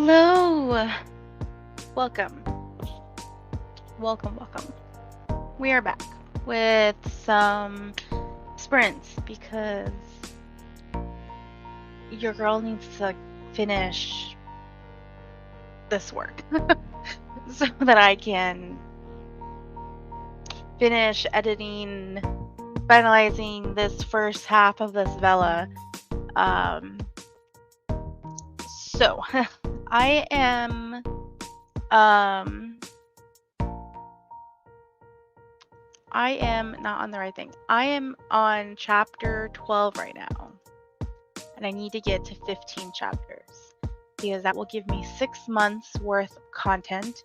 Hello! Welcome. Welcome. We are back with some sprints because your girl needs to finish this work so that I can finish editing, finalizing this first half of this Vela. So I am not on the right thing. I am on chapter 12 right now, and I need to get to 15 chapters because that will give me 6 months worth of content.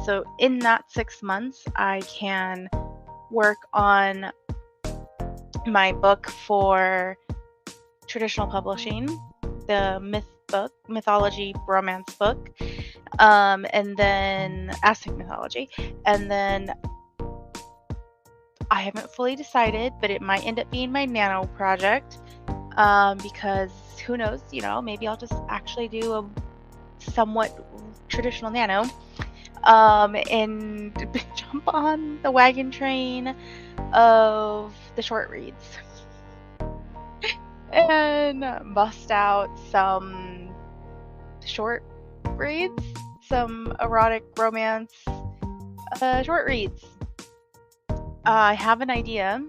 So in that 6 months, I can work on my book for traditional publishing, the mythology romance book, and then Aztec mythology, and then I haven't fully decided, but it might end up being my nano project, because who knows, maybe I'll just actually do a somewhat traditional nano, and jump on the wagon train of the short reads and bust out some short reads, some erotic romance short reads. I have an idea.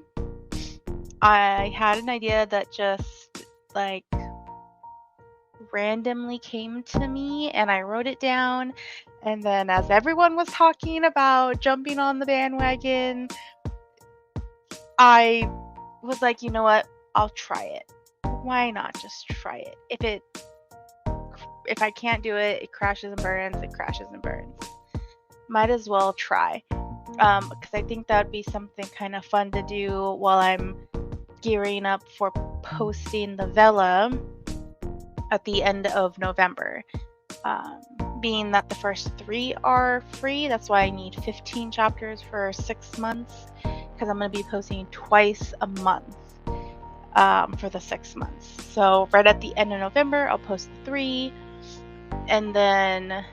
I had an idea that just randomly came to me, and I wrote it down, and then as everyone was talking about jumping on the bandwagon, I was like, you know what, I'll try it. Why not just try it? If I can't do it, it crashes and burns, might as well try, because I think that would be something kind of fun to do while I'm gearing up for posting the Vela at the end of November. Being that the first 3 are free, that's why I need 15 chapters for 6 months, because I'm going to be posting twice a month for the 6 months. So right at the end of November, I'll post the 3, and then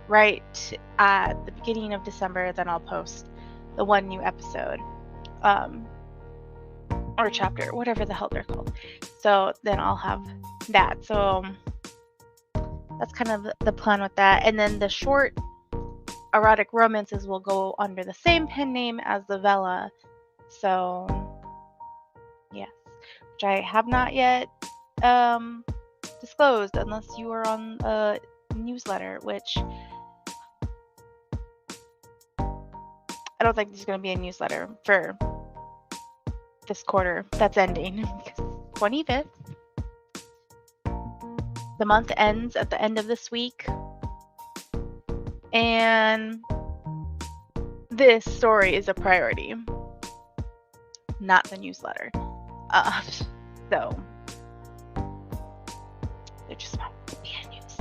right at the beginning of December, then I'll post the 1 new episode, or chapter, whatever the hell they're called. So then I'll have that. So that's kind of the plan with that. And then the short erotic romances will go under the same pen name as the Vela. So yes, which I have not yet disclosed unless you are on a newsletter, which I don't think there's going to be a newsletter for this quarter that's ending, because 25th, the month ends at the end of this week, and this story is a priority, not the newsletter. So there just might be a news.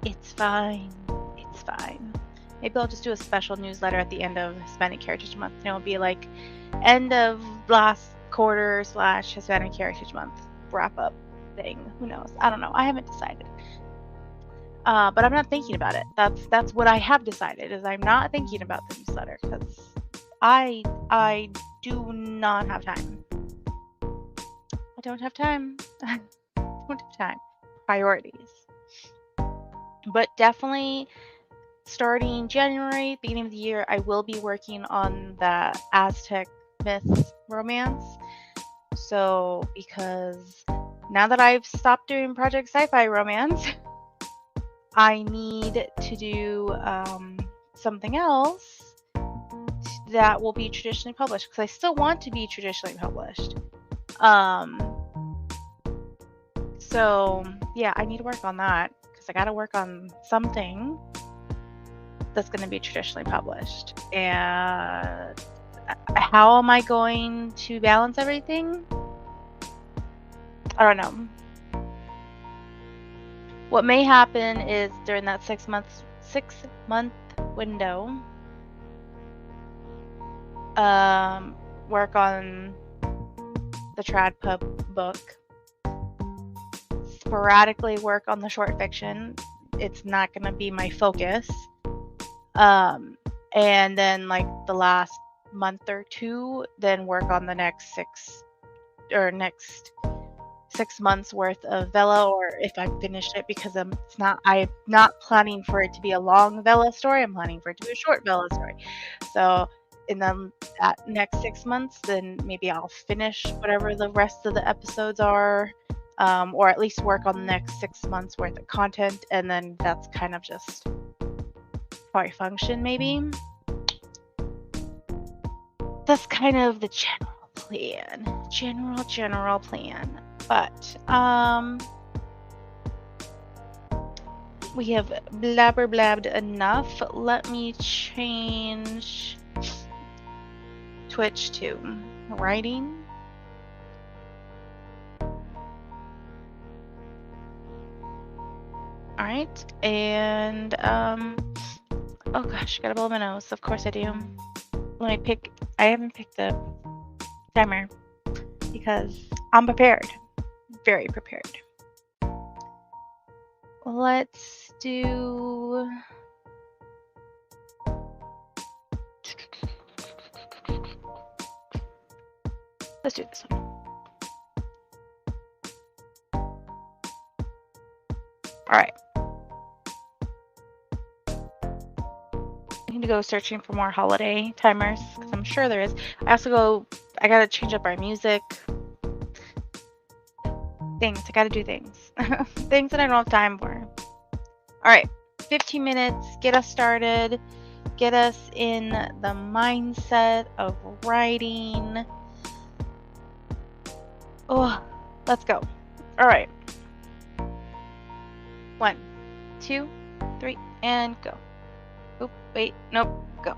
It's fine. Maybe I'll just do a special newsletter at the end of Hispanic Heritage Month, and it'll be like end of last quarter / Hispanic Heritage Month wrap up thing. Who knows? I don't know. I haven't decided. But I'm not thinking about it. That's what I have decided, is I'm not thinking about the newsletter, because I do not have time. I don't have time. Priorities. But definitely starting January, beginning of the year, I will be working on the Aztec myth romance. So, because now that I've stopped doing Project Sci-Fi Romance, I need to do something else that will be traditionally published, because I still want to be traditionally published. So yeah, I need to work on that, because I got to work on something that's going to be traditionally published. And how am I going to balance everything? I don't know. What may happen is during that 6 month window, work on the Trad Pub book, sporadically work on the short fiction. It's not going to be my focus. And then like the last month or two, then work on the next 6 months worth of Vela, or if I finish it, because I'm not planning for it to be a long Vela story. I'm planning for it to be a short Vela story. So in that next 6 months, then maybe I'll finish whatever the rest of the episodes are, or at least work on the next 6 months worth of content, and then that's kind of just how I function, maybe. That's kind of the general plan. General plan. But we have blabbed enough. Let me change Twitch to writing. All right, and oh gosh, gotta blow my nose. Of course I do. Let me pick. I haven't picked the timer because I'm prepared. Very prepared. Let's do. Let's do this one. All right. I need to go searching for more holiday timers because I'm sure there is. I gotta change up our music. I gotta do things. Things that I don't have time for. All right, 15 minutes, get us started, get us in the mindset of writing. Oh, let's go. All right. 1, 2, 3, and go. Oop, wait, nope, go.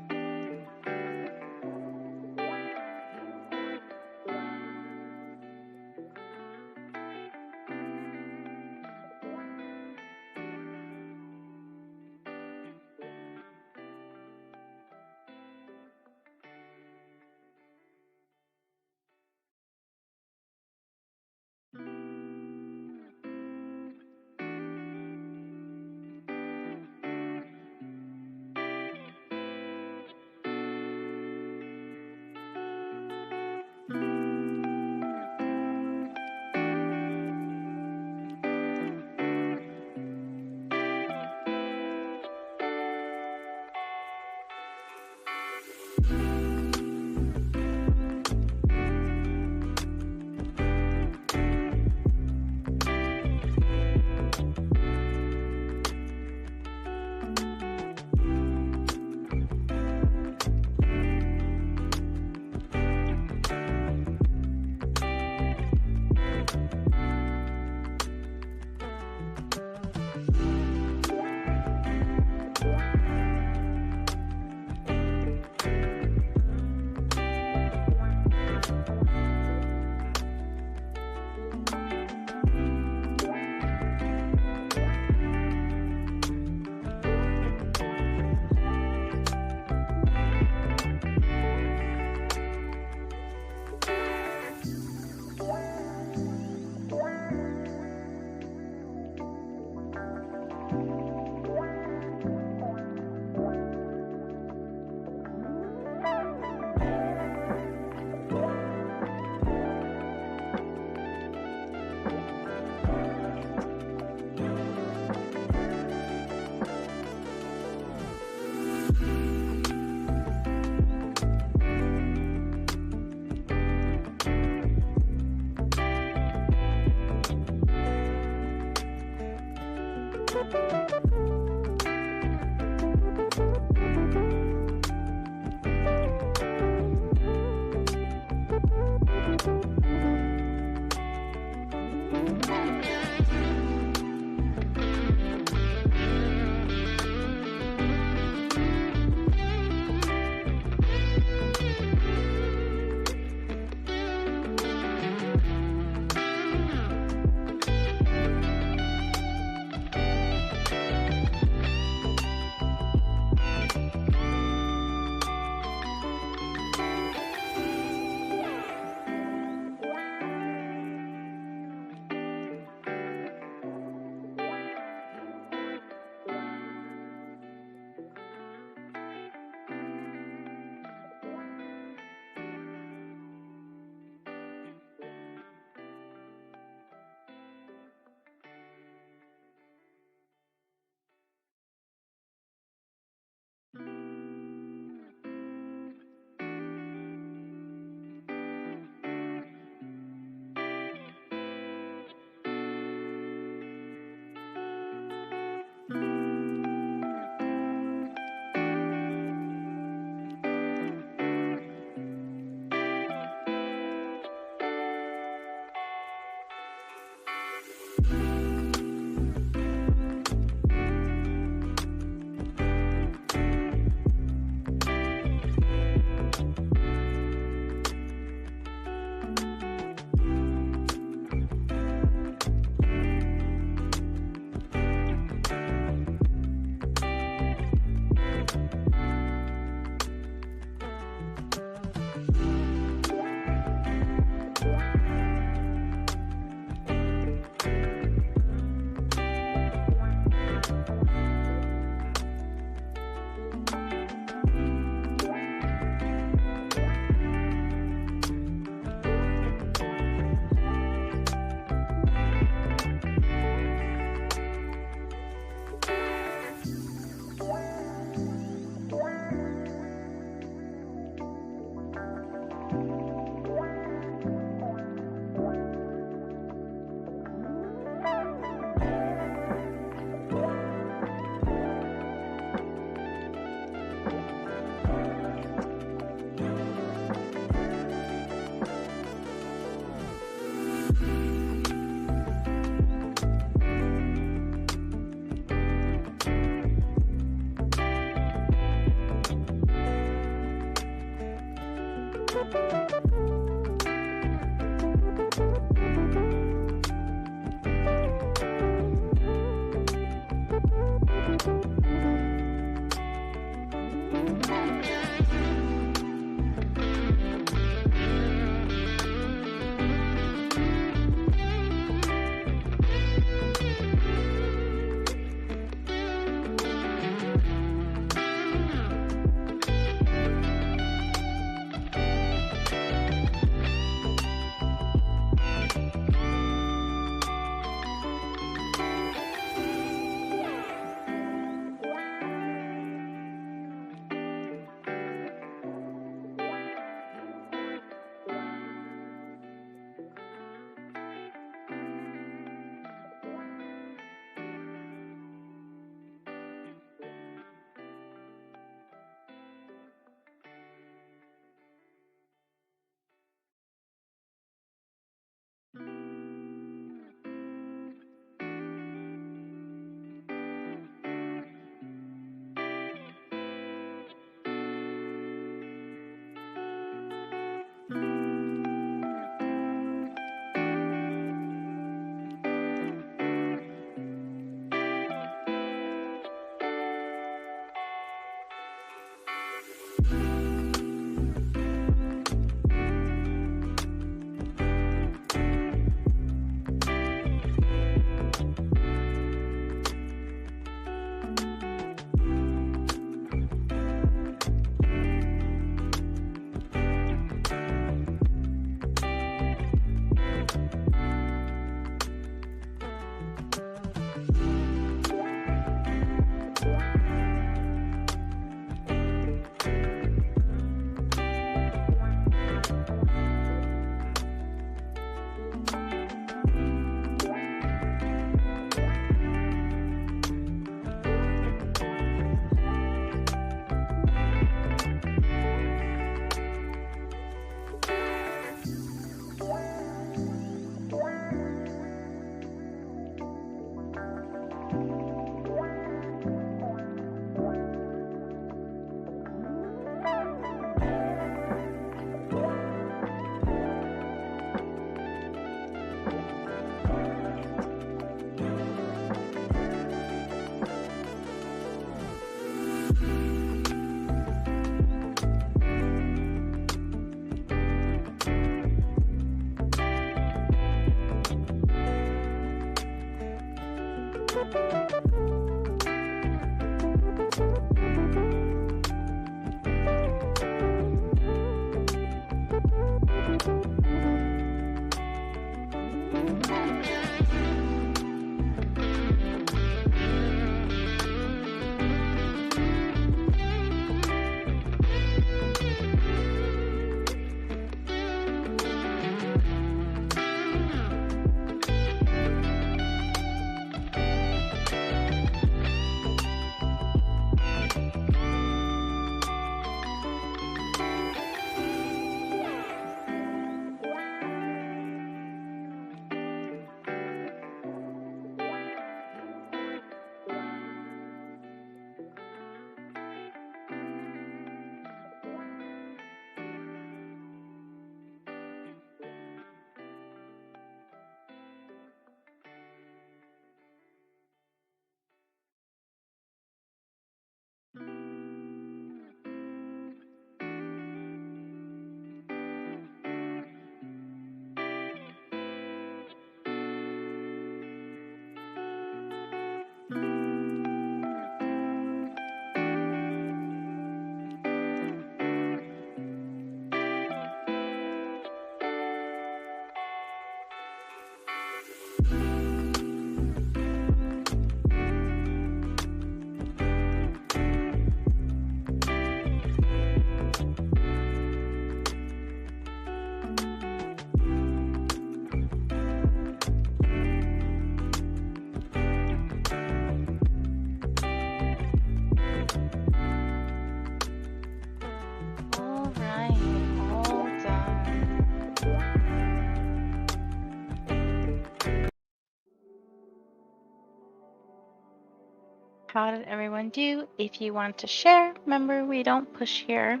How did everyone do? If you want to share, remember we don't push here.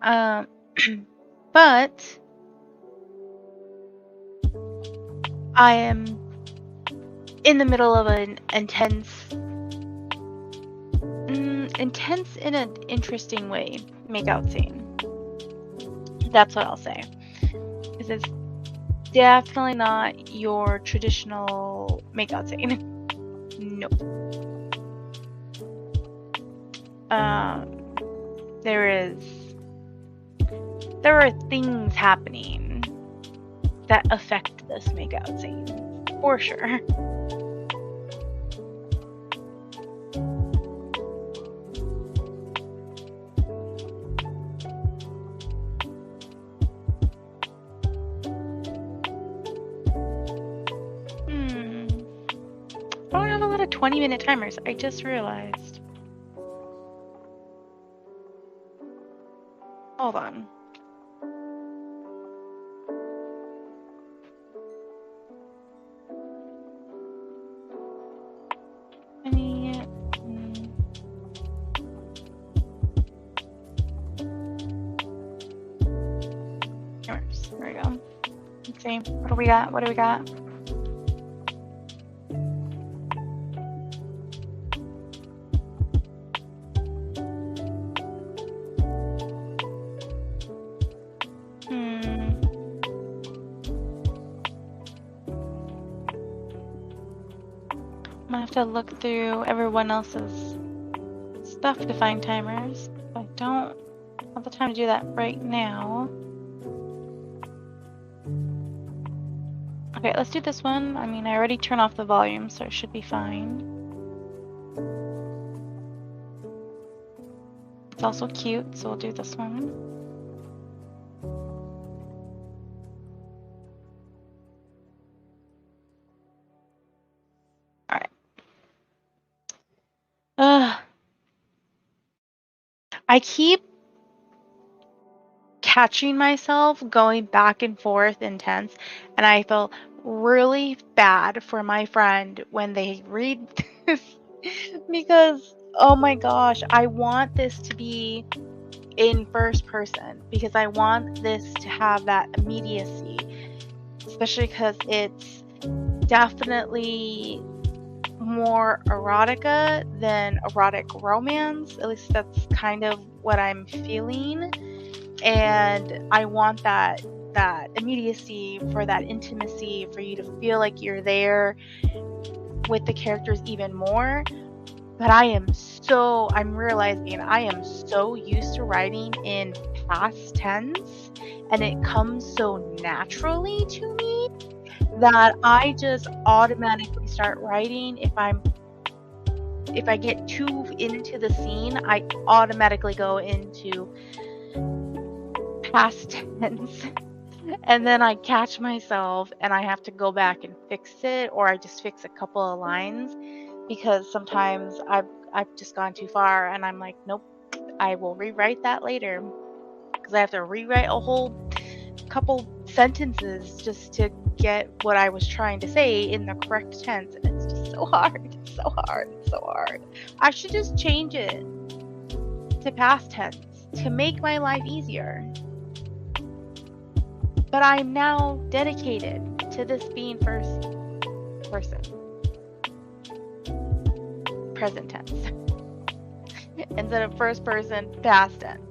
But I am in the middle of an intense in an interesting way makeout scene. That's what I'll say. Because it's definitely not your traditional makeout scene. Nope. There are things happening that affect this makeout scene, for sure. I don't have a lot of 20-minute timers, I just realized. Hold on. There we go. Let's see. What do we got? What do we got? have to look through everyone else's stuff to find timers. I don't have the time to do that right now. Okay, let's do this one. I mean, I already turned off the volume, so it should be fine. It's also cute, so we'll do this one. All right. I keep catching myself going back and forth in tense, and I feel really bad for my friend when they read this because, oh my gosh, I want this to be in first person because I want this to have that immediacy, especially because it's definitely more erotica than erotic romance. At least that's kind of what I'm feeling, and I want that immediacy, for that intimacy, for you to feel like you're there with the characters even more. But I'm realizing I am so used to writing in past tense, and it comes so naturally to me that I just automatically start writing. If I get too into the scene, I automatically go into past tense, and then I catch myself and I have to go back and fix it, or I just fix a couple of lines because sometimes I've just gone too far and I'm like, nope, I will rewrite that later, because I have to rewrite a whole couple sentences just to get what I was trying to say in the correct tense, and it's just so hard. It's so hard. It's so hard. I should just change it to past tense to make my life easier. But I'm now dedicated to this being first person, present tense, instead of first person, past tense.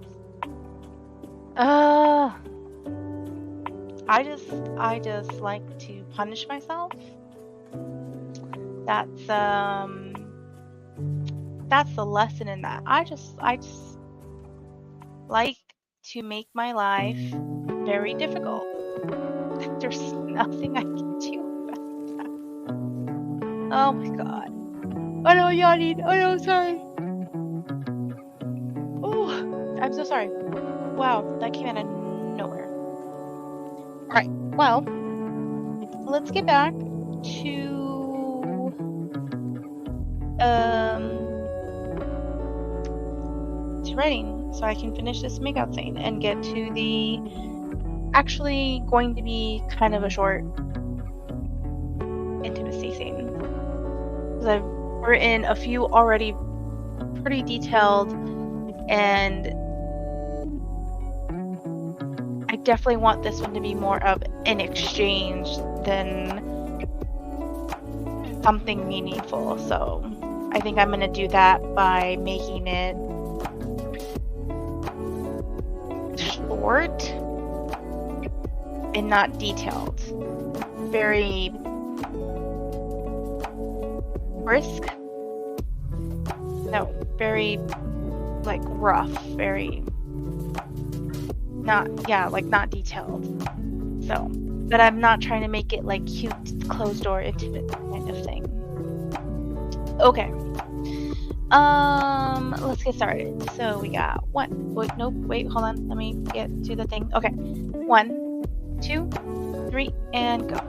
I just like to punish myself. That's the lesson in that. I just like to make my life very difficult. There's nothing I can do about that. Oh my god. Oh no, yawning. Oh no, sorry. Oh, I'm so sorry. Wow, that came out of nowhere. Alright, well, let's get back to writing, so I can finish this makeout scene and get to the actually going to be kind of a short intimacy scene, because I've written a few already pretty detailed, and I definitely want this one to be more of an exchange than something meaningful. So I think I'm gonna do that by making it short and not detailed. Very brisk. No, very like rough, very not detailed. So, but I'm not trying to make it like cute, closed door, intimate kind of thing. Okay. Let's get started. So we got hold on. Let me get to the thing. Okay. 1, 2, 3, and go.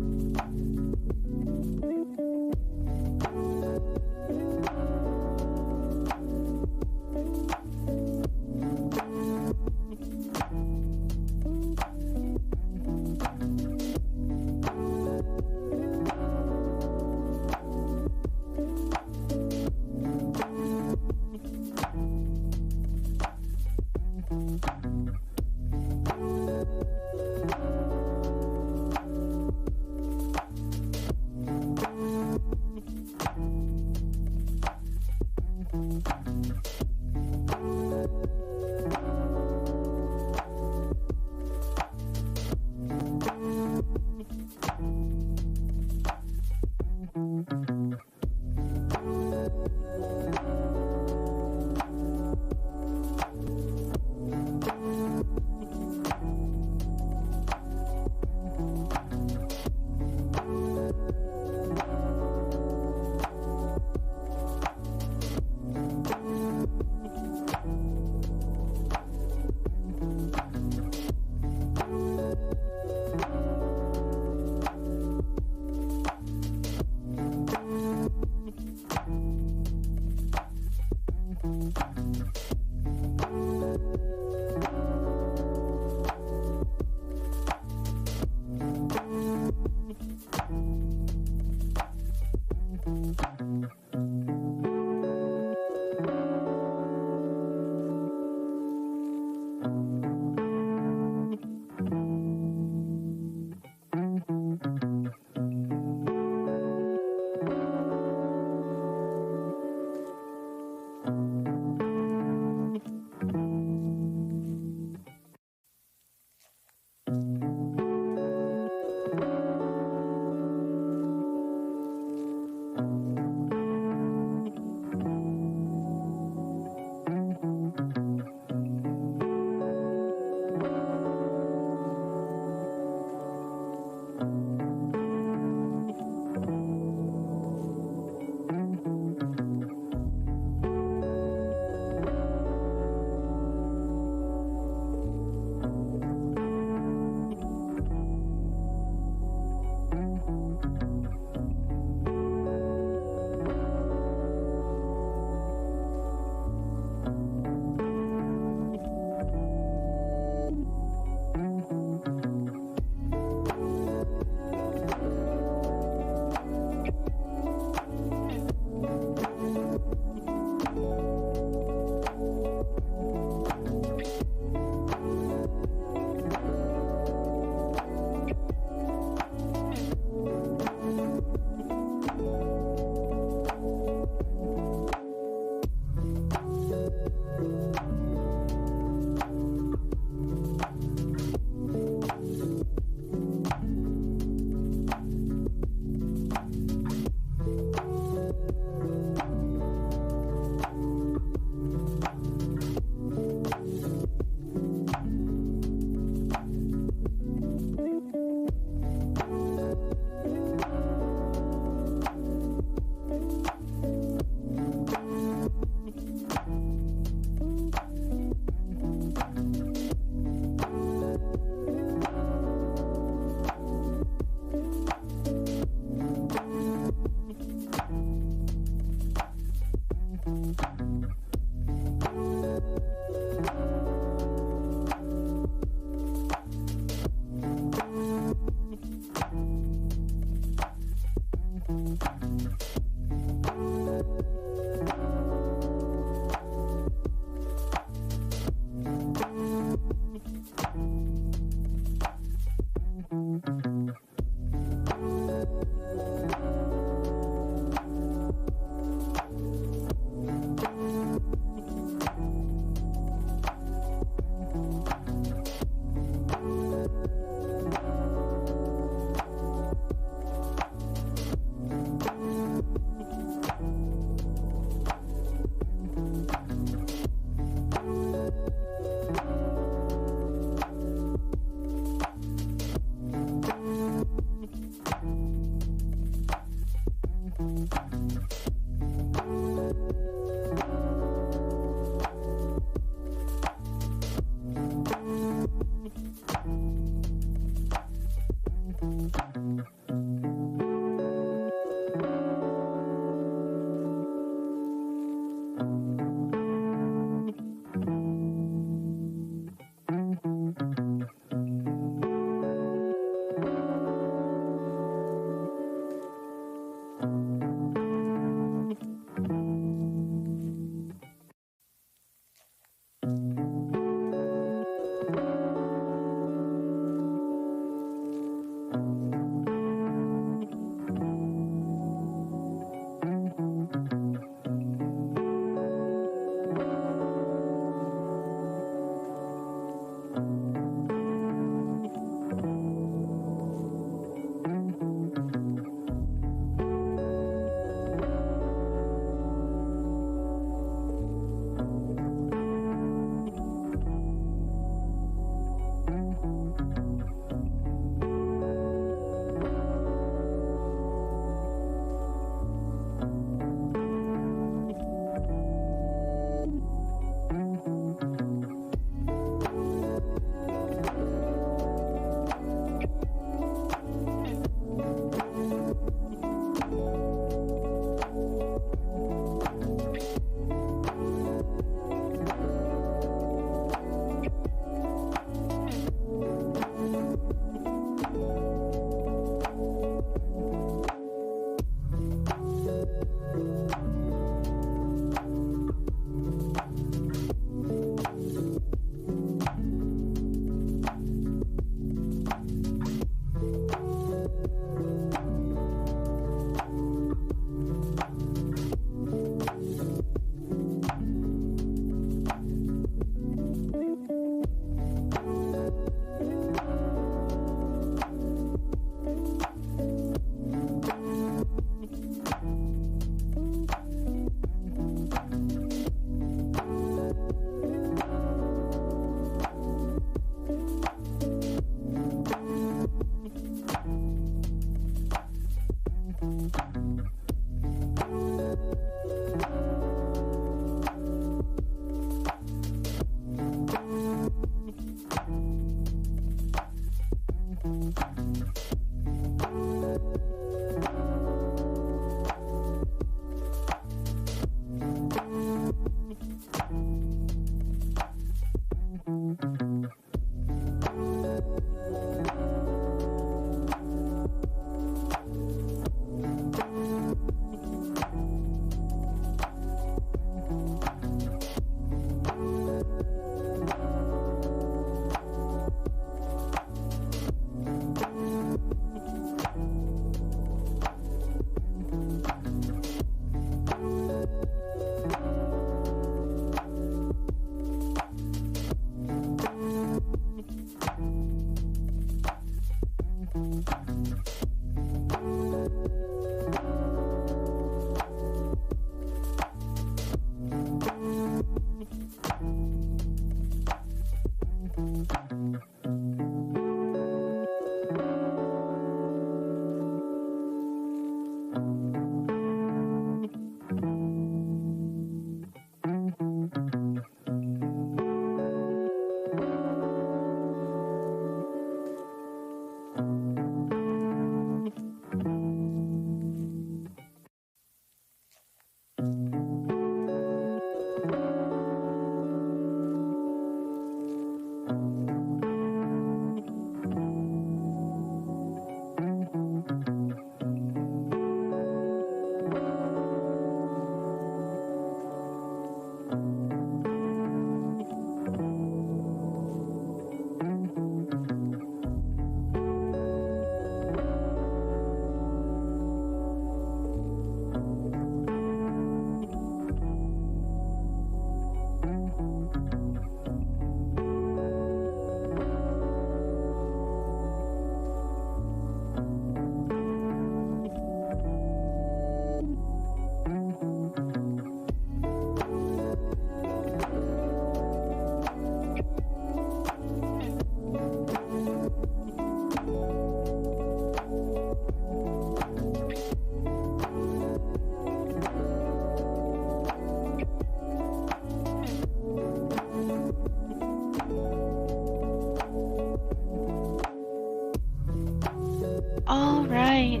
All right.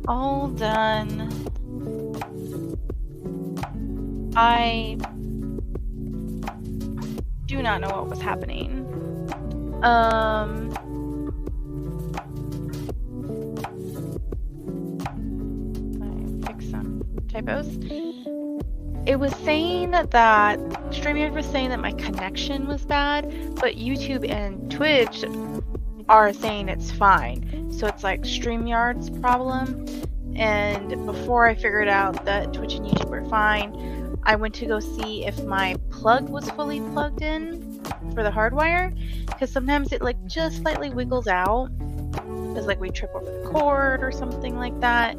All done. I do not know what was happening. I fixed some typos. It was saying that StreamYard was saying that my connection was bad, but YouTube and Twitch are saying it's fine. So it's like StreamYard's problem. And before I figured out that Twitch and YouTube were fine, I went to go see if my plug was fully plugged in for the hardwire, because sometimes it like just slightly wiggles out as like we trip over the cord or something like that.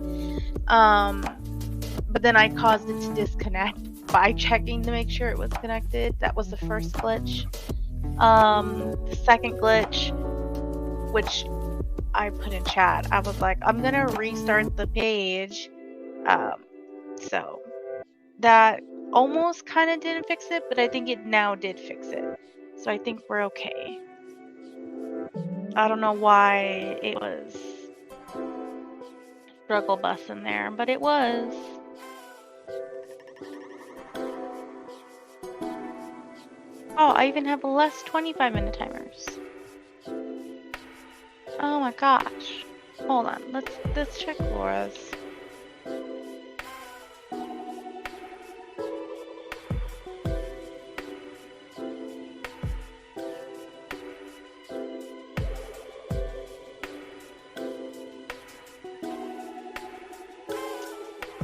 But then I caused it to disconnect by checking to make sure it was connected. That was the first glitch. The second glitch, which I put in chat, I was like, I'm gonna restart the page. So that almost kind of didn't fix it, but I think it now did fix it. So I think we're okay. I don't know why it was struggle bus in there, but it was. Oh, I even have less 25-minute timers. Oh my gosh. Hold on, let's check Laura's.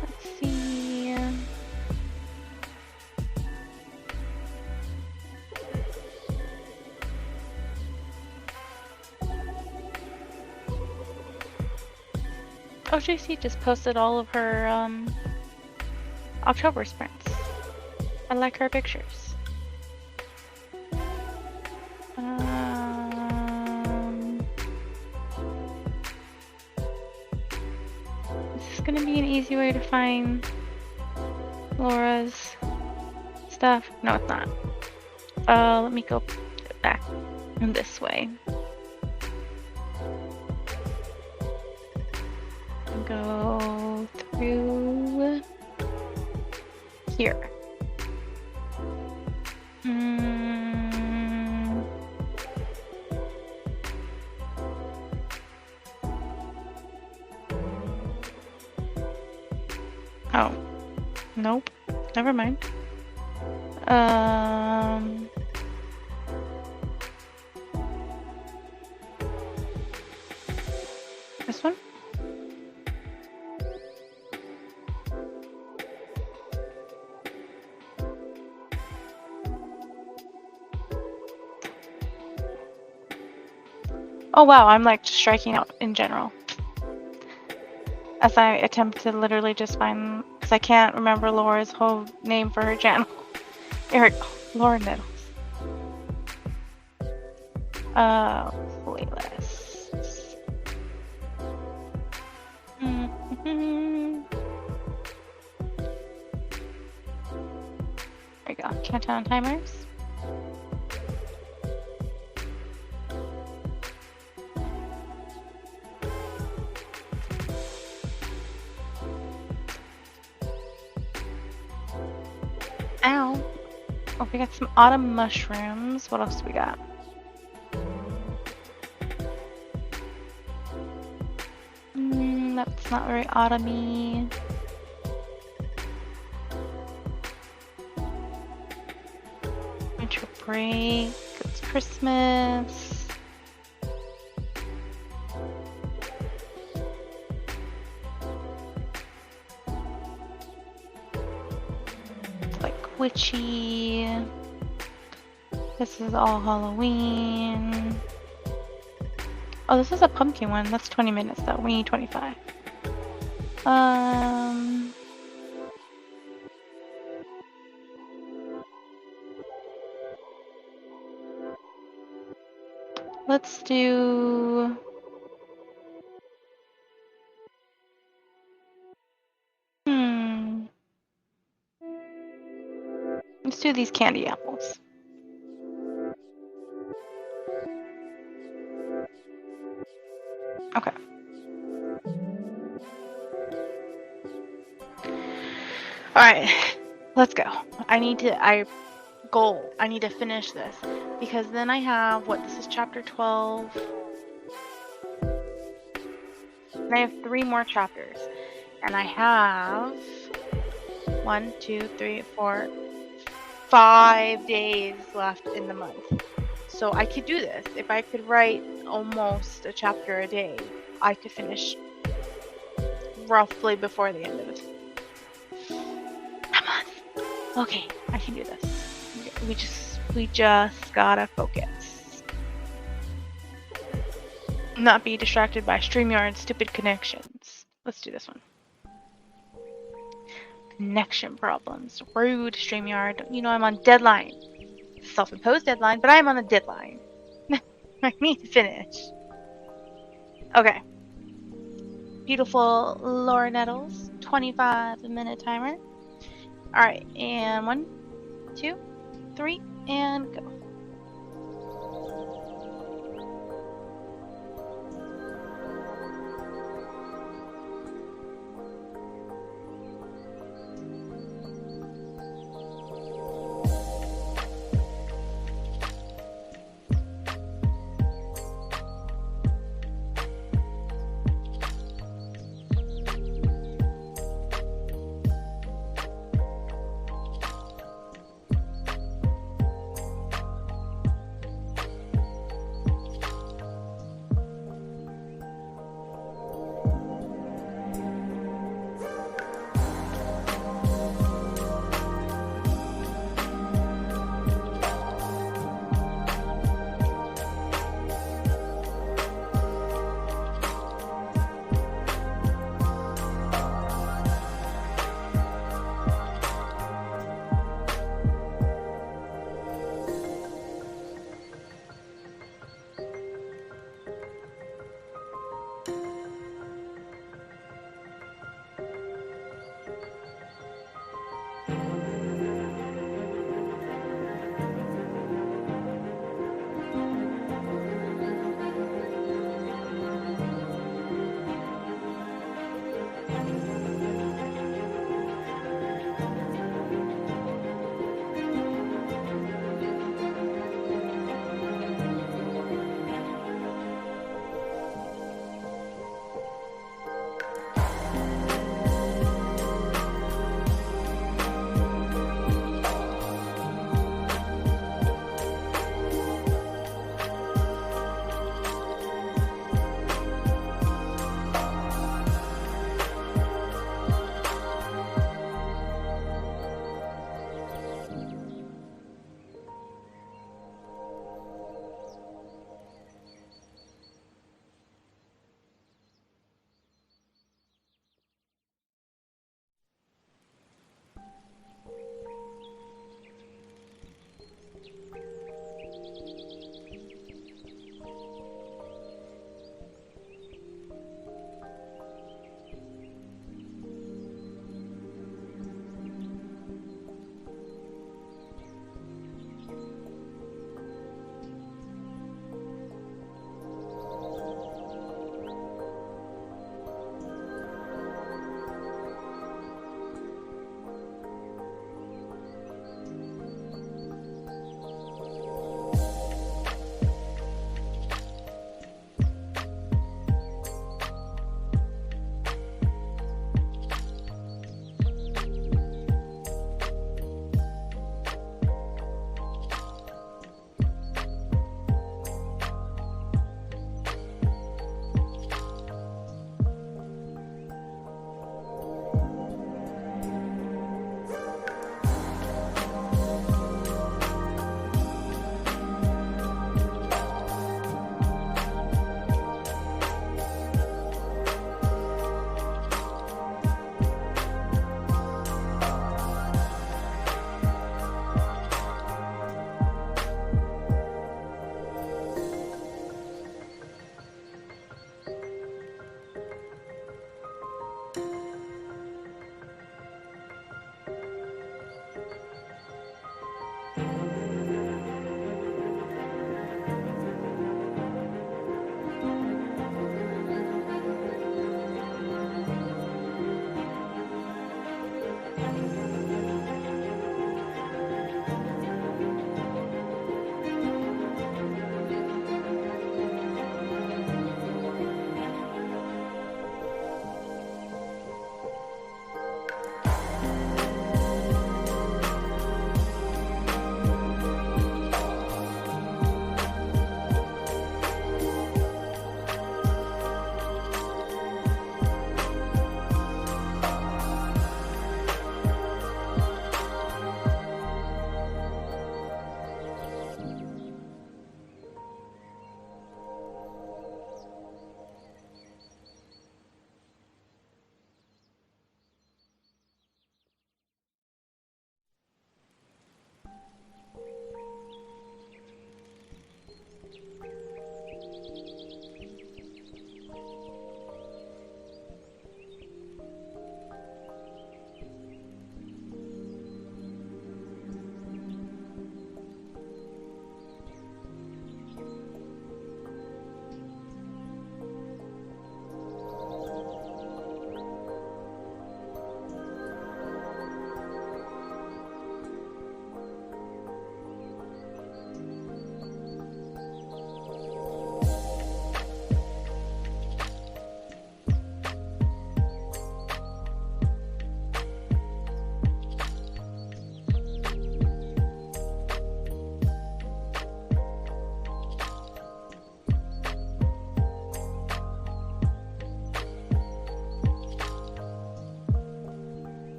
Let's see. Oh, JC just posted all of her October sprints. I like her pictures. This is gonna be an easy way to find Laura's stuff. No, it's not. Let me go back this way. Go through here. Oh, nope. Never mind. This one? Oh wow, I'm like striking out in general. As I attempt to literally just find, because I can't remember Laura's whole name for her channel. Eric, Laura Nettles. Playlists. There we go. Countdown timers. Ow. Oh, we got some autumn mushrooms. What else do we got? That's not very autumny. Winter break. It's Christmas. It's like witchy. This is all Halloween. Oh, this is a pumpkin one. That's 20 minutes though. We need 25. Let's do... Let's do these candy apples. Okay. Alright, let's go. I need to finish this. Because then I have, this is chapter 12. And I have 3 more chapters. And I have 1, 2, 3, 4, 5 days left in the month. So I could do this. If I could write almost a chapter a day, I could finish roughly before the end of it. Come on. Okay, I can do this. We just gotta focus. Not be distracted by StreamYard's stupid connections. Let's do this one. Connection problems. Rude, StreamYard. You know I'm on deadline. Self-imposed deadline, but I'm on a deadline. I need to finish. Okay. Beautiful Laura Nettles. 25-minute timer. Alright, and 1, 2, 3, and go.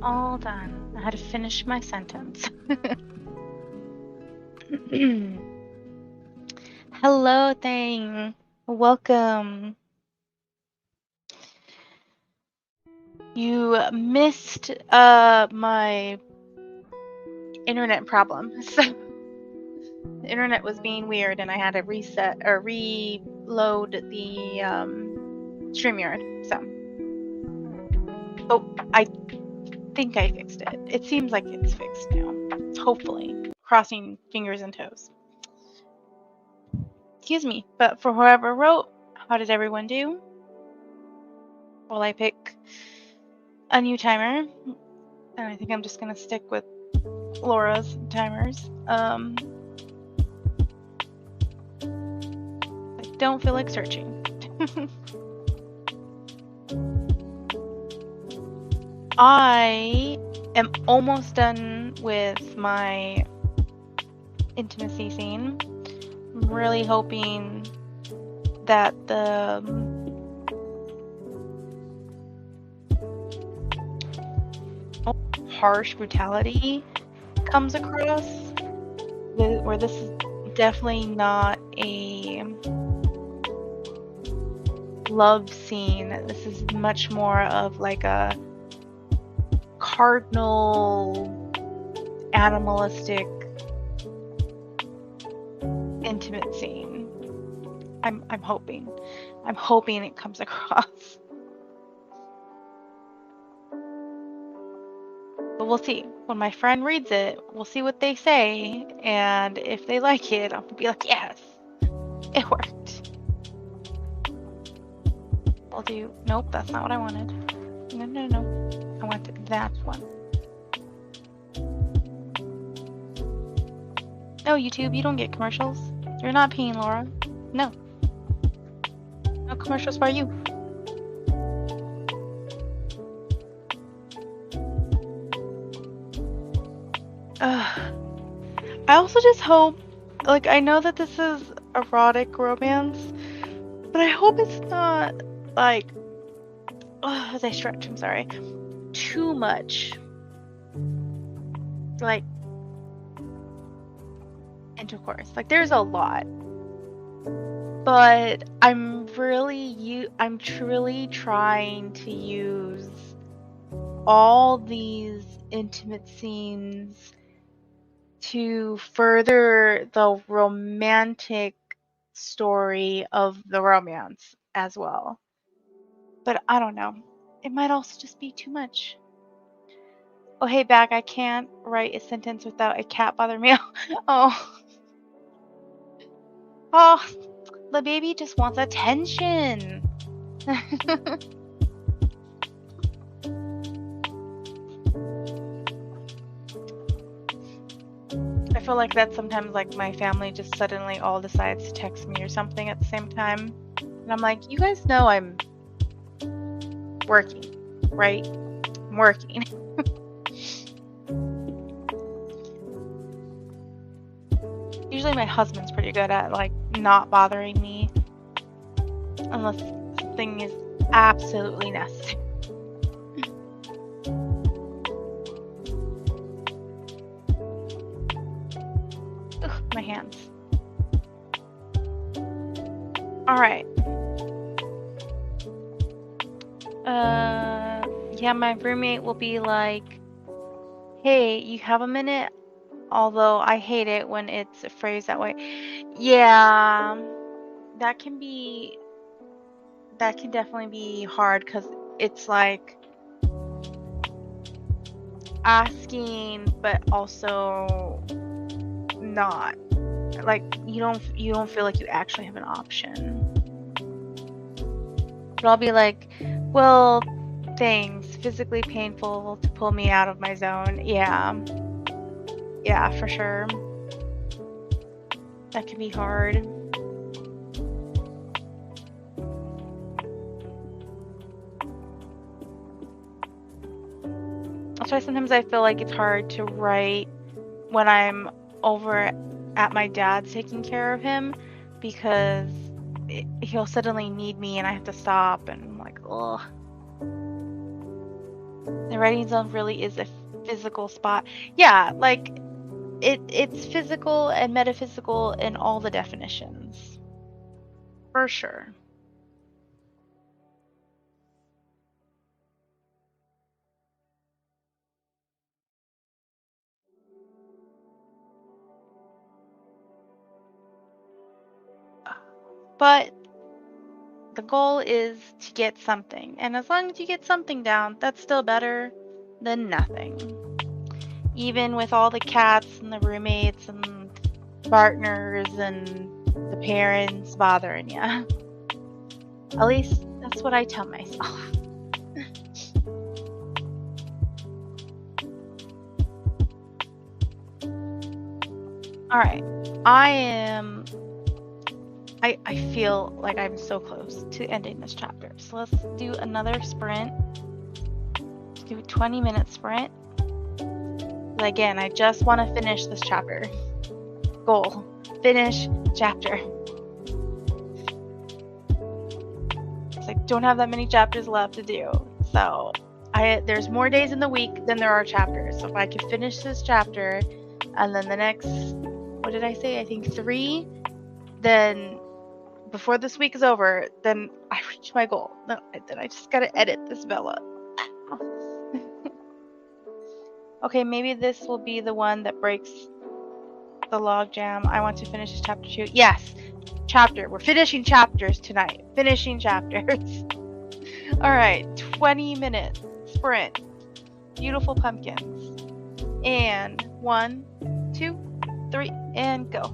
All done. I had to finish my sentence. Hello, Thing. Welcome. You missed my internet problem. So the internet was being weird and I had to reset or reload the StreamYard. So, oh, I think I fixed it. It seems like it's fixed now. Hopefully. Crossing fingers and toes. Excuse me, but for whoever wrote, how did everyone do? Well, I pick a new timer, and I think I'm just gonna stick with Laura's timers. I don't feel like searching. I am almost done with my intimacy scene. I'm really hoping that the harsh brutality comes across, where this is definitely not a love scene. This is much more of like a cardinal animalistic intimate scene. I'm hoping it comes across. But we'll see. When my friend reads it, we'll see what they say, and if they like it, I'll be like, yes, it worked. I'll do, nope, that's not what I wanted. No. I wanted that one. No, YouTube, you don't get commercials. You're not paying, Laura. No. No commercials for you. I also just hope, like, I know that this is erotic romance, but I hope it's not, like, as I stretch, I'm sorry, too much, like, intercourse. Like, there's a lot, but I'm truly trying to use all these intimate scenes to further the romantic story of the romance as well. But I don't know. It might also just be too much. Oh, hey, Bag, I can't write a sentence without a cat bothering me. Oh. Oh, the baby just wants attention. I feel like that sometimes, like, my family just suddenly all decides to text me or something at the same time. And I'm like, you guys know I'm working, right? I'm working. Usually my husband's pretty good at, like, not bothering me unless something is absolutely necessary. Ugh, my hands. Alright. Yeah, my roommate will be like, hey, you have a minute? Although I hate it when it's phrased that way. Yeah, that can definitely be hard because it's like asking but also not. Like you don't feel like you actually have an option. But I'll be like, well, thanks. Physically painful to pull me out of my zone. Yeah, for sure. That can be hard. That's why sometimes I feel like it's hard to write when I'm over at my dad's taking care of him, because he'll suddenly need me and I have to stop, and I'm like, ugh. The writing zone really is a physical spot. Yeah, like it's physical and metaphysical in all the definitions. For sure. But the goal is to get something. And as long as you get something down, that's still better than nothing. Even with all the cats and the roommates and partners and the parents bothering you. At least that's what I tell myself. All right. I feel like I'm so close to ending this chapter. So let's do another sprint. Let's do a 20-minute sprint. But again, I just want to finish this chapter. Goal. Finish chapter. I don't have that many chapters left to do. So there's more days in the week than there are chapters. So if I could finish this chapter and then the next, what did I say? I think 3, then before this week is over, then I reach my goal. Then I just gotta edit this Bella. Okay, maybe this will be the one that breaks the logjam. I want to finish this chapter 2. Yes, chapter. We're finishing chapters tonight. Finishing chapters. All right, 20-minute sprint. Beautiful pumpkins. And 1, 2, 3, and go.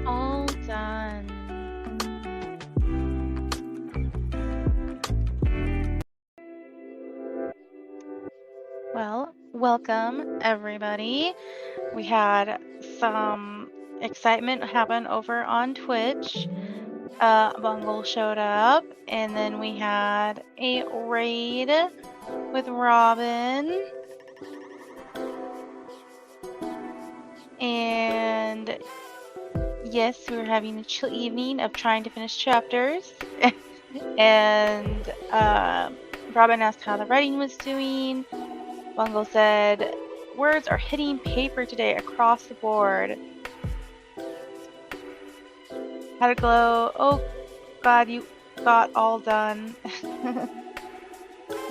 All done. Well, welcome everybody. We had some excitement happen over on Twitch. Bungle showed up, and then we had a raid with Robin. And yes, we were having a chill evening of trying to finish chapters. And Robin asked how the writing was doing. Bungle said, words are hitting paper today across the board. Had a glow. Oh God, you got all done.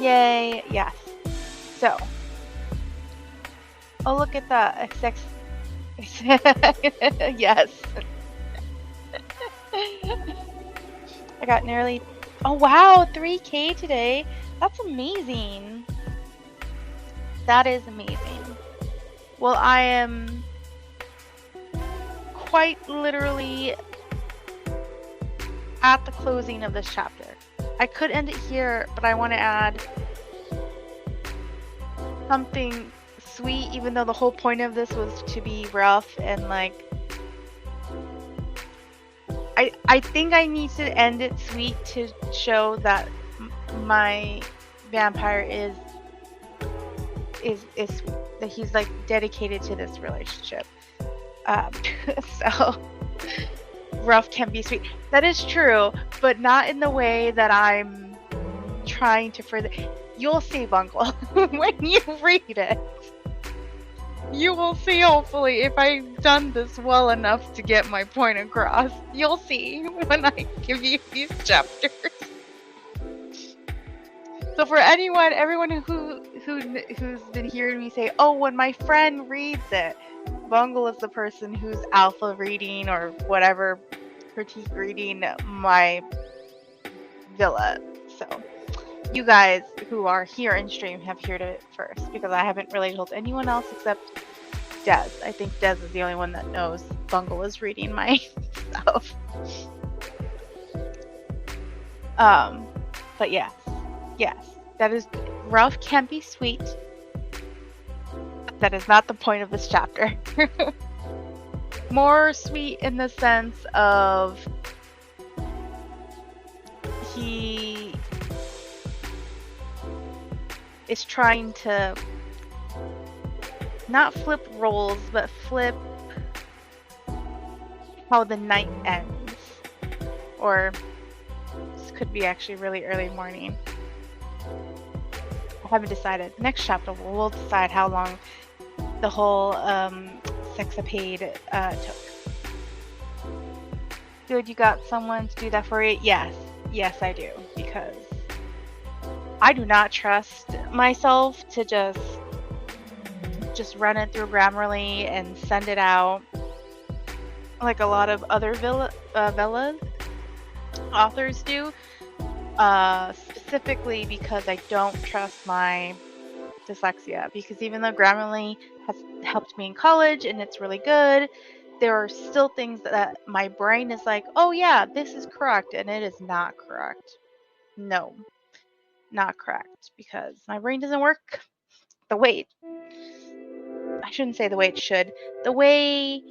Yay, yes. So, oh look at that. Yes. I got nearly, oh wow, 3K today. That's amazing. That is amazing. Well, I am quite literally at the closing of this chapter. I could end it here, but I want to add something sweet, even though the whole point of this was to be rough and like I think I need to end it sweet to show that my vampire is that he's like dedicated to this relationship. So rough can be sweet. That is true, but not in the way that I'm trying to further. You'll see, Bungle, when you read it. You will see, hopefully, if I've done this well enough to get my point across. You'll see when I give you these chapters. So for everyone who's been hearing me say, oh, when my friend reads it, Bungle is the person who's alpha reading or whatever critique reading my villa. So you guys who are here in stream have heard it first, because I haven't really told anyone else except Des. I think Des is the only one that knows Bungle is reading my stuff. But yes, that is rough can be sweet. That is not the point of this chapter. More sweet in the sense of he is trying to not flip roles, but flip how the night ends. Or this could be actually really early morning. I haven't decided. Next chapter we'll decide how long the whole sexapade took. Good, you got someone to do that for you? Yes, I do, because I do not trust myself to just run it through Grammarly and send it out like a lot of other Vella authors do. Specifically because I don't trust my dyslexia, because even though Grammarly has helped me in college and it's really good, there are still things that my brain is like, oh yeah, this is correct, and it is not correct. No, not correct, because my brain doesn't work the way I shouldn't say the way it should, the way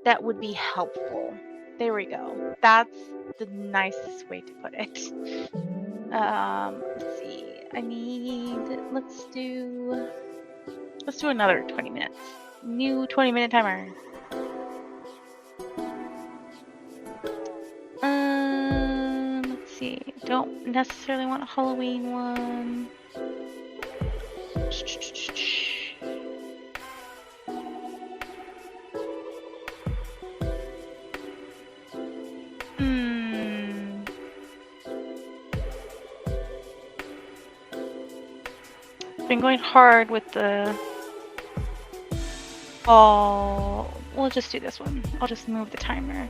that would be helpful. There we go. That's the nicest way to put it. Let's see. Let's do another 20 minutes. New 20-minute timer. Let's see. Don't necessarily want a Halloween one. Been going hard with the we'll just do this one. I'll just move the timer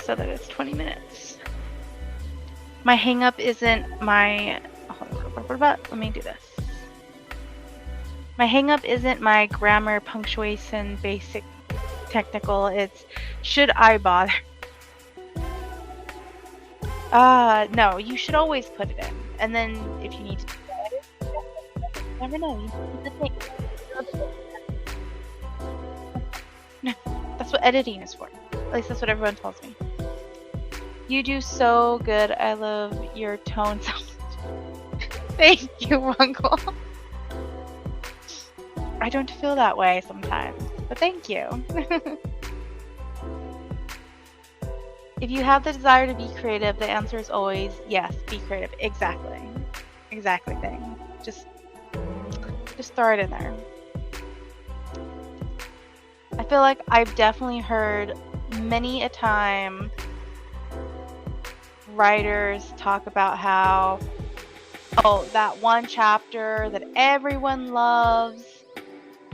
so that it's 20 minutes. My hang-up isn't my... Let me do this. My hang-up isn't my grammar, punctuation, basic, technical. It's, should I bother? No, you should always put it in. And then if you need to edit, you never know. You need to think. That's what editing is for. At least that's what everyone tells me. You do so good. I love your tone so much. Thank you, Uncle. I don't feel that way sometimes, but thank you. If you have the desire to be creative, the answer is always yes, be creative. Exactly. Exactly thing. Just throw it in there. I feel like I've definitely heard many a time writers talk about how, oh, that one chapter that everyone loves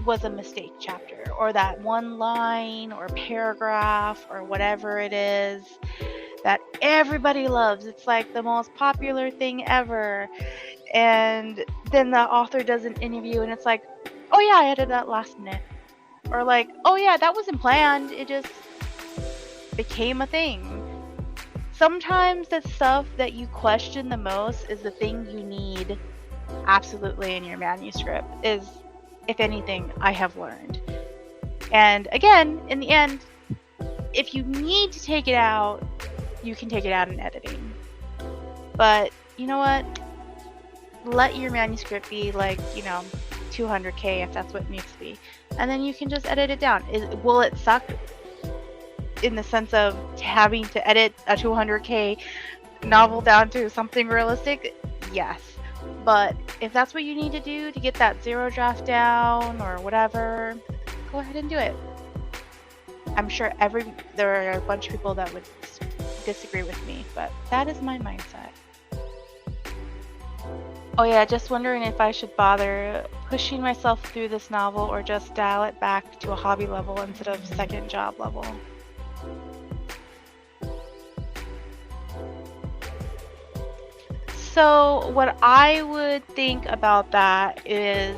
was a mistake chapter, or that one line or paragraph or whatever it is that everybody loves. It's like the most popular thing ever. And then the author does an interview and it's like, oh yeah, I added that last minute. Or like, oh yeah, that wasn't planned. It just became a thing. Sometimes the stuff that you question the most is the thing you need absolutely in your manuscript, is, if anything, I have learned. And again, in the end, if you need to take it out, you can take it out in editing. But you know what? Let your manuscript be like, 200K if that's what it needs to be. And then you can just edit it down. Will it suck in the sense of having to edit a 200K novel down to something realistic? Yes. But if that's what you need to do to get that zero draft down or whatever, go ahead and do it. I'm sure there are a bunch of people that would disagree with me, but that is my mindset. Oh yeah, just wondering if I should bother pushing myself through this novel or just dial it back to a hobby level instead of second job level. So what I would think about that is,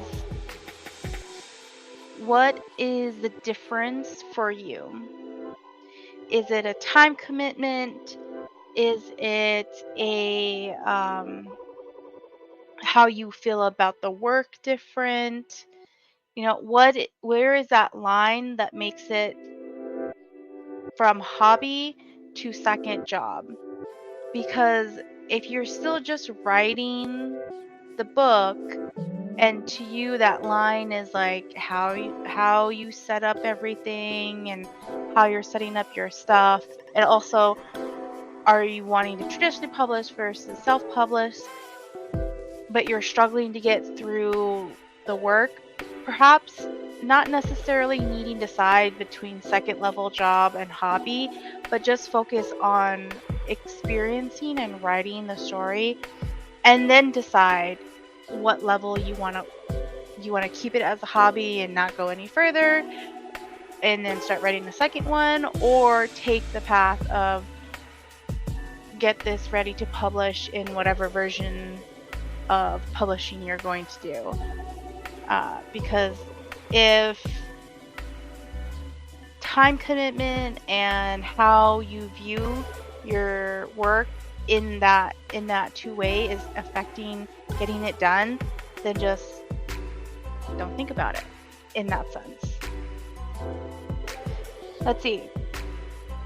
what is the difference for you? Is it a time commitment? Is it a how you feel about the work different? Where is that line that makes it from hobby to second job? Because if you're still just writing the book, and to you that line is like how you set up everything and how you're setting up your stuff, and also are you wanting to traditionally publish versus self-publish, but you're struggling to get through the work, perhaps not necessarily needing to decide between second level job and hobby, but just focus on experiencing and writing the story, and then decide what level you want to keep it as a hobby and not go any further, and then start writing the second one, or take the path of get this ready to publish in whatever version of publishing you're going to do. Because if time commitment and how you view your work in that two-way is affecting getting it done, then just don't think about it in that sense. Let's see.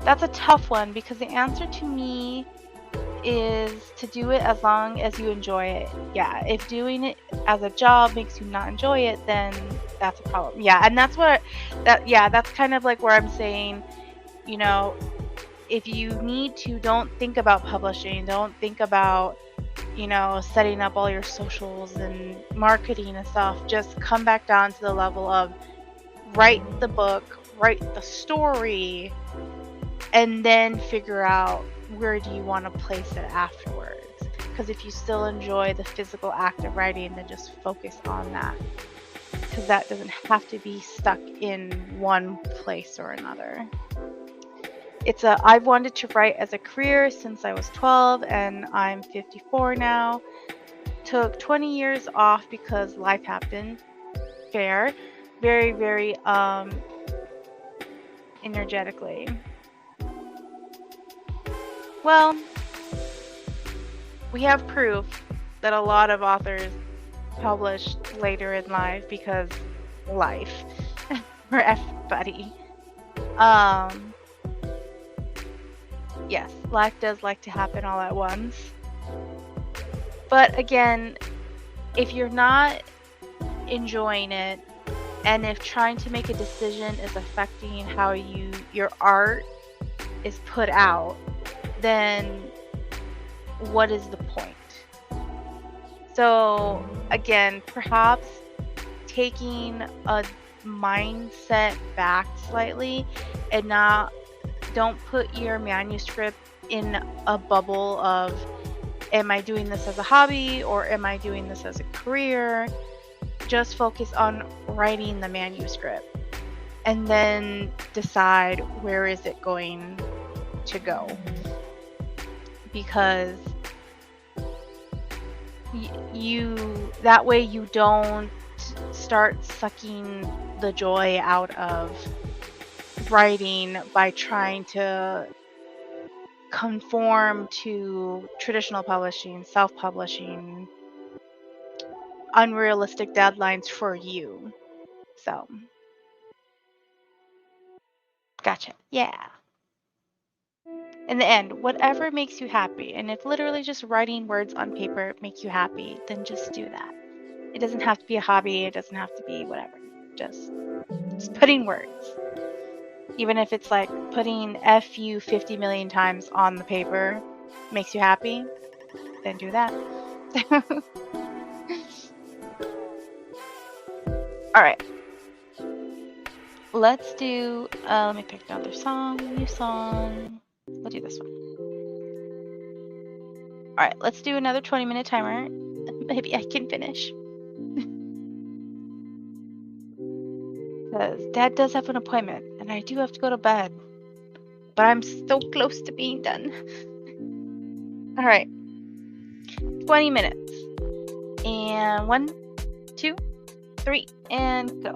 That's a tough one, because the answer to me is to do it as long as you enjoy it. Yeah, if doing it as a job makes you not enjoy it, then that's a problem. Yeah, and that's kind of like where I'm saying, if you need to, don't think about publishing, don't think about setting up all your socials and marketing and stuff. Just come back down to the level of write the book, write the story, and then figure out where do you want to place it afterwards. Because if you still enjoy the physical act of writing, then just focus on that, because that doesn't have to be stuck in one place or another. I've wanted to write as a career since I was 12, and I'm 54 now. Took 20 years off because life happened. Fair. Very, very energetically. Well, we have proof that a lot of authors publish later in life because life for everybody. Yes, life does like to happen all at once. But again, if you're not enjoying it, and if trying to make a decision is affecting how your art is put out, then what is the point? So again, perhaps taking a mindset back slightly and don't put your manuscript in a bubble of, am I doing this as a hobby or am I doing this as a career? Just focus on writing the manuscript and then decide where is it going to go. Because that way you don't start sucking the joy out of writing by trying to conform to traditional publishing, self-publishing, unrealistic deadlines for you. So, gotcha. Yeah. In the end, whatever makes you happy, and if literally just writing words on paper makes you happy, then just do that. It doesn't have to be a hobby. It doesn't have to be whatever. Just putting words. Even if it's like putting FU 50 million times on the paper makes you happy, then do that. All right. Let's do, let me pick another song, new song. We'll do this one. All right, let's do another 20-minute timer. Maybe I can finish. Because Dad does have an appointment, and I do have to go to bed. But I'm so close to being done. All right. 20 minutes. And 1, 2, 3, and go.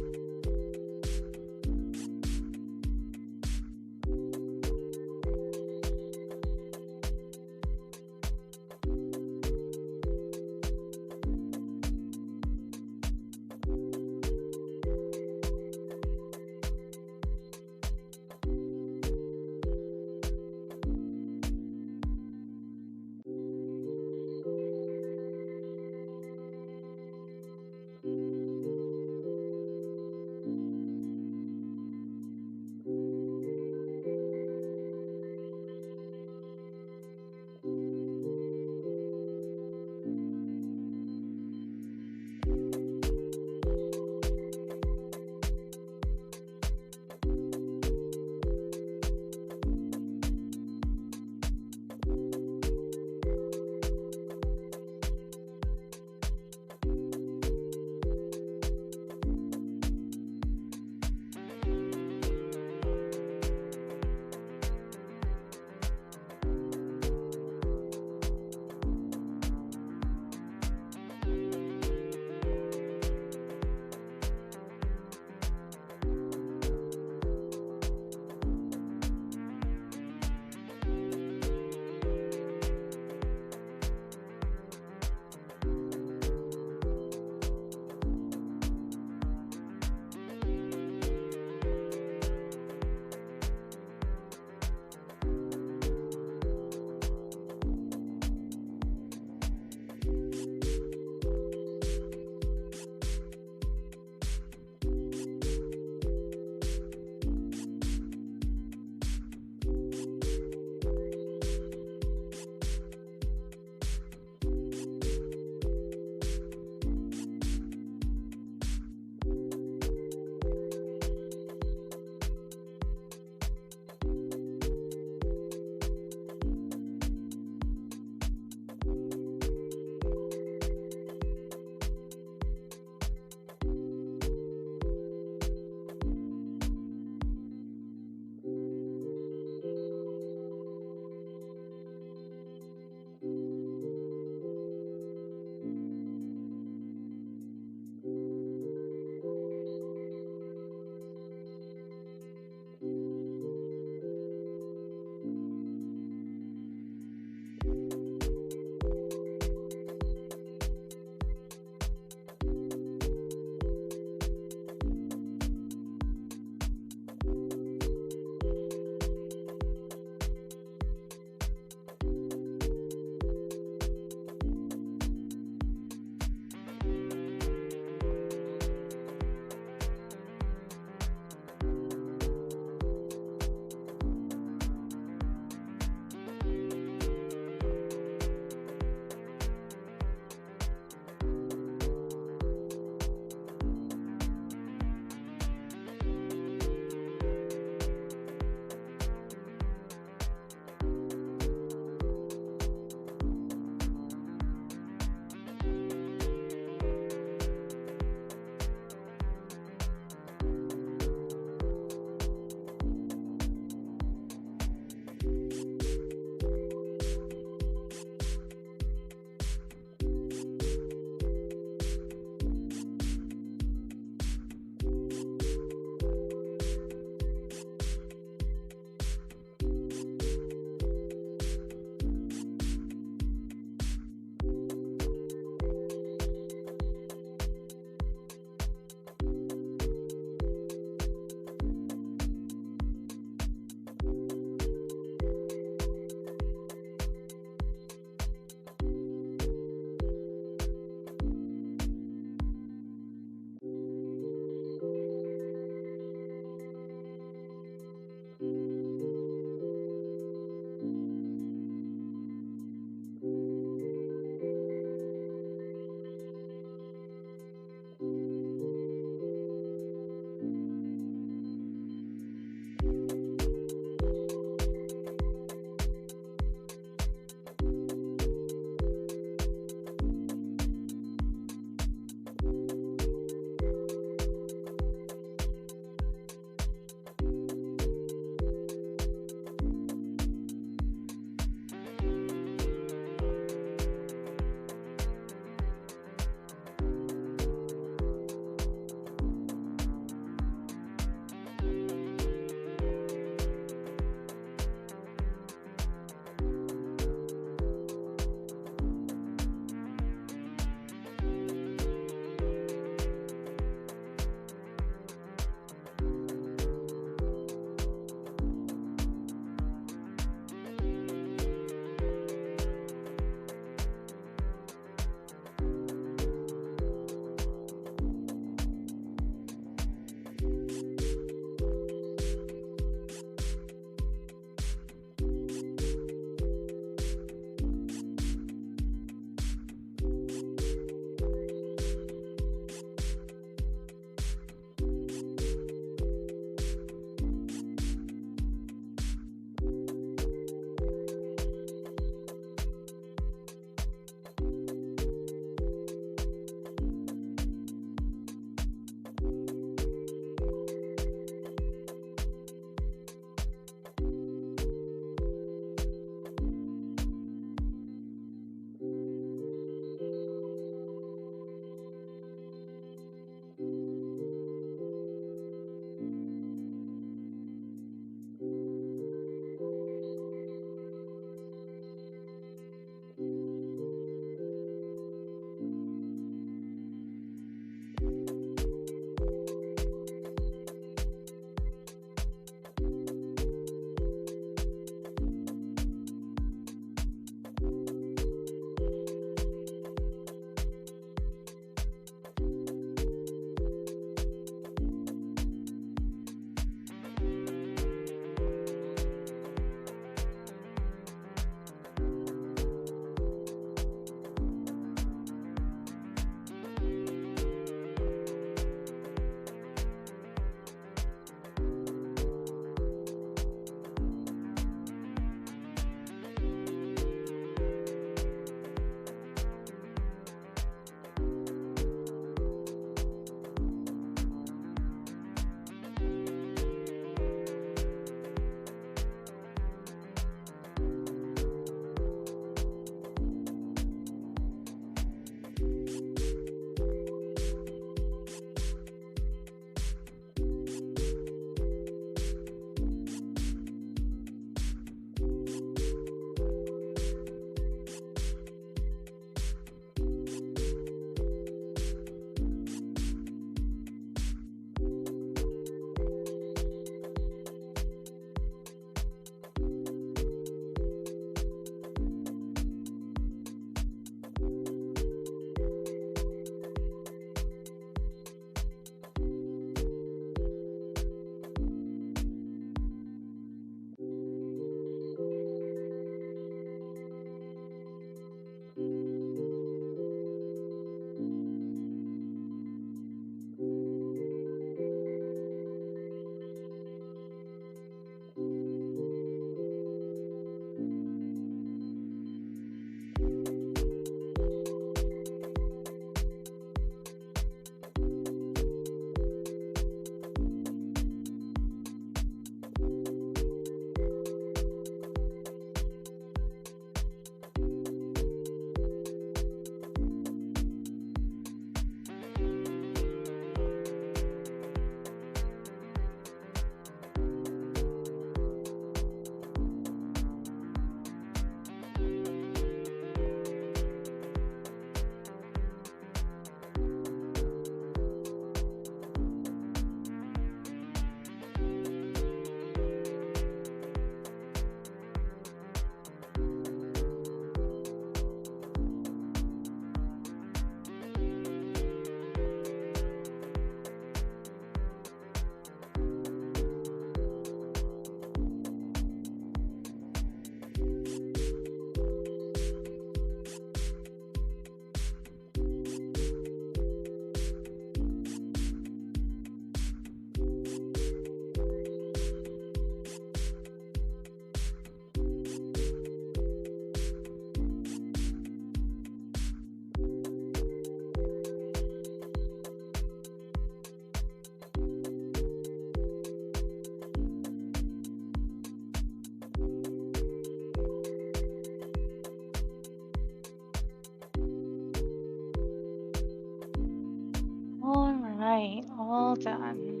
right, all done.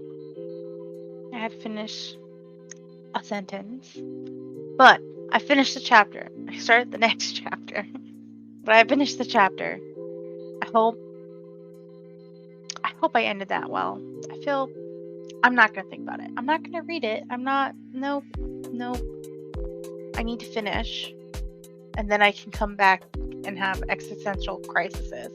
I had to finish a sentence, but I finished the chapter. I started the next chapter, but I finished the chapter. I hope I ended that well. I feel I'm not gonna think about it. I'm not gonna read it. I'm not. Nope. I need to finish, and then I can come back and have existential crises.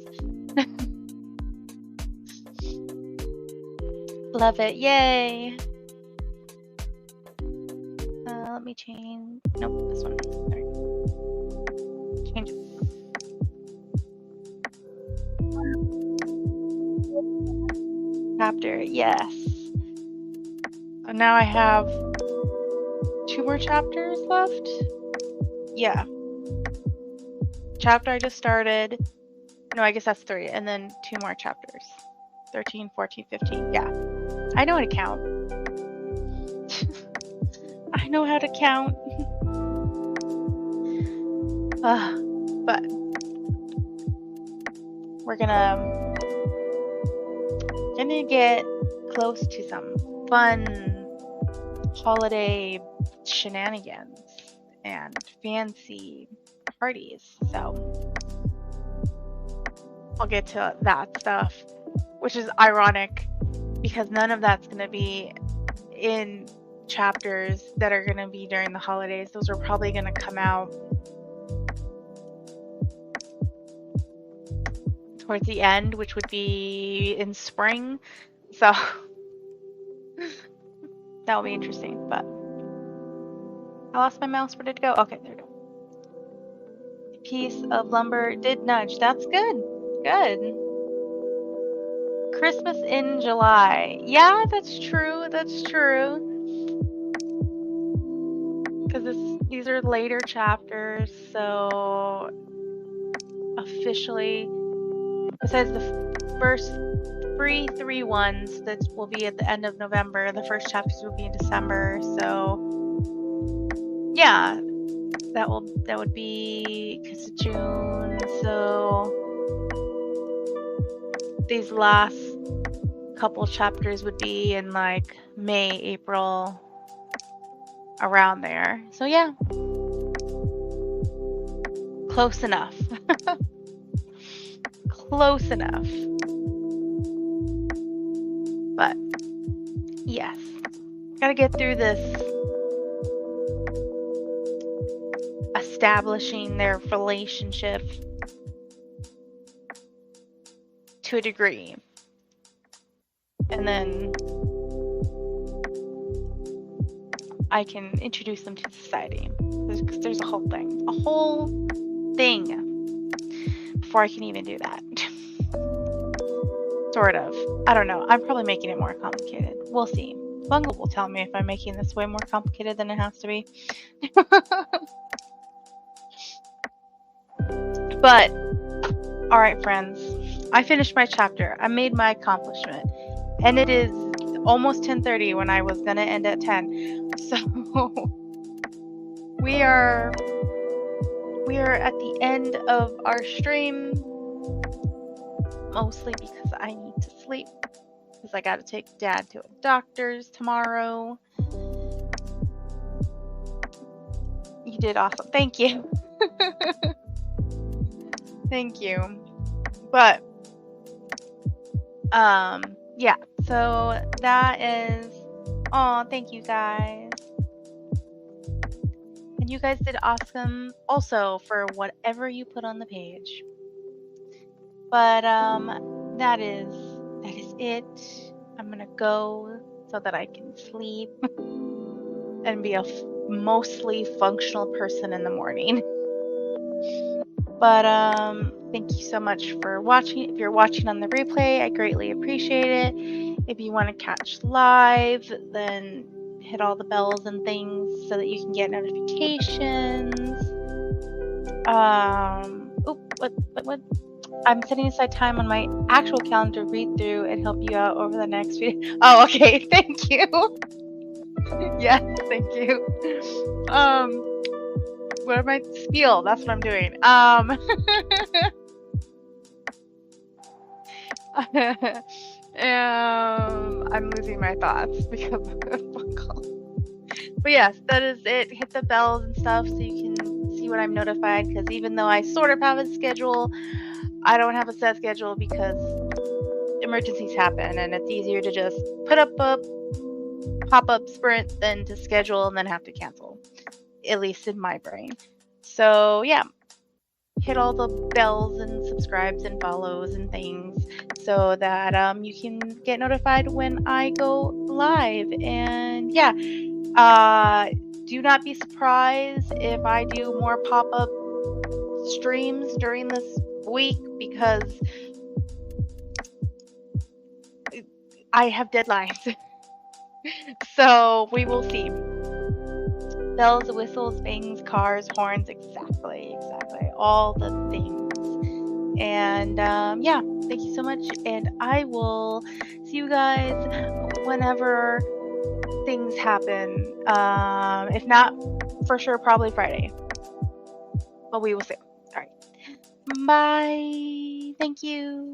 Love it. Yay. Let me change. Nope, this one. There. Change it. Chapter, yes. And now I have 2 more chapters left. Yeah. Chapter I just started. No, I guess that's 3. And then 2 more chapters. 13, 14, 15. Yeah. I know how to count. I know how to count. But we're gonna get close to some fun holiday shenanigans and fancy parties. So I'll get to that stuff, which is ironic because none of that's gonna be in chapters that are going to be during the holidays. Those are probably going to come out towards the end, which would be in spring. So that'll be interesting. But I lost my mouse. Where did it go? Okay, there we go. A piece of lumber did nudge. That's good. Good. Christmas in July. Yeah, that's true. That's true. Because these are later chapters, so officially, besides the first 3 ones that will be at the end of November, the first chapters will be in December. So yeah, that would be because of June. So these last couple chapters would be in like May, April. Around there. So yeah. Close enough. Close enough. But yes. Gotta get through this establishing their relationship to a degree. And then I can introduce them to society. There's a whole thing before I can even do that. Sort of. I don't know. I'm probably making it more complicated. We'll see. Bungle will tell me if I'm making this way more complicated than it has to be. But, alright friends. I finished my chapter. I made my accomplishment. And it is almost 10:30 when I was gonna end at 10. So we are at the end of our stream, mostly because I need to sleep because I gotta take Dad to a doctor's tomorrow. You did awesome. Thank you. Thank you. But yeah, so that is thank you guys. And you guys did awesome also for whatever you put on the page. But that is it. I'm gonna go so that I can sleep and be a mostly functional person in the morning. But thank you so much for watching. If you're watching on the replay, I greatly appreciate it. If you want to catch live, then hit all the bells and things so that you can get notifications. What? I'm setting aside time on my actual calendar to read through and help you out over the next video. Oh, okay. Thank you. Yes, thank you. What am I spiel? That's what I'm doing. I'm losing my thoughts because of the phone call. But yes, that is it. Hit the bells and stuff so you can see when I'm notified, because even though I sort of have a schedule, I don't have a set schedule because emergencies happen, and it's easier to just put up a pop-up sprint than to schedule and then have to cancel, at least in my brain. So yeah, hit all the bells and subscribes and follows and things so that you can get notified when I go live. And yeah, do not be surprised if I do more pop-up streams during this week, because I have deadlines. So we will see. Bells, whistles, bangs, cars, horns, exactly. All the things. And yeah, thank you so much. And I will see you guys whenever things happen. If not, for sure, probably Friday. But we will see. All right. Bye. Thank you.